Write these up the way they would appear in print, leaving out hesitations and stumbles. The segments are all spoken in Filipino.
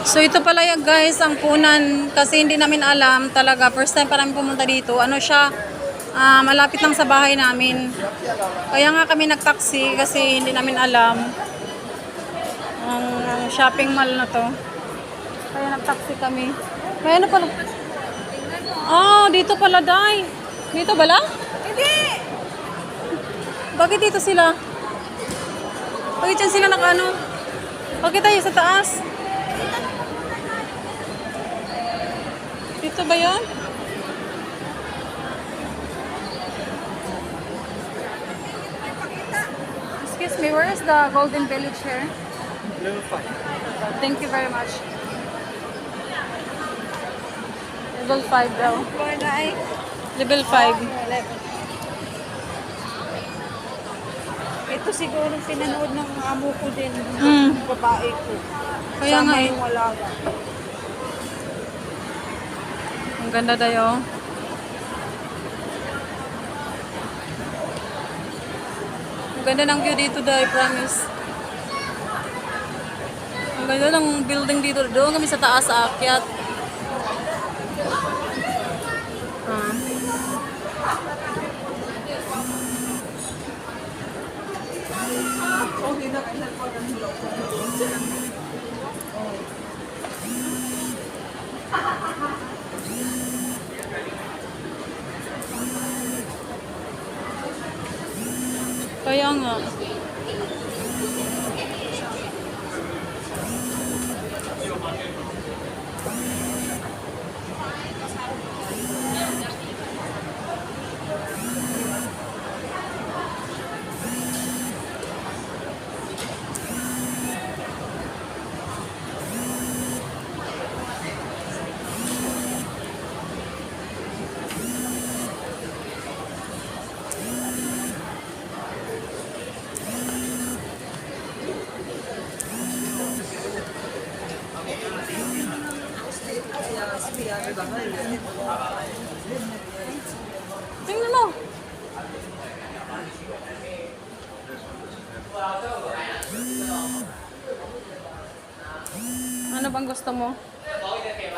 So ito pala yung guys, ang punan kasi hindi namin alam talaga. First time pa namin pumunta dito. Ano siya, malapit lang sa bahay namin. Kaya nga kami nag-taxi kasi hindi namin alam ang shopping mall na to. Kaya nag-taxi kami. Kaya ano pala? Dito pala, Day. Dito ba lang? Hindi! Bakit dito sila? Bakit dyan sila nakano? Bakit tayo sa taas? Dito ba yun? Excuse me, where is the Golden Village here? Level 5. Thank you very much. Level 5 daw. Level 5. Ito siguro pinanood ng amo ko din, Mm. ng babae ko. Kaya nga eh. Yung alaga. Ang ganda tayo. Ang ganda ng view dito, Day, promise. Ang ganda ng building dito. Doon kami sa taas sa akyat. Kaya nga. Tingnan mo. Ano bang gusto mo?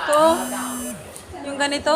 Ito? Yung ganito?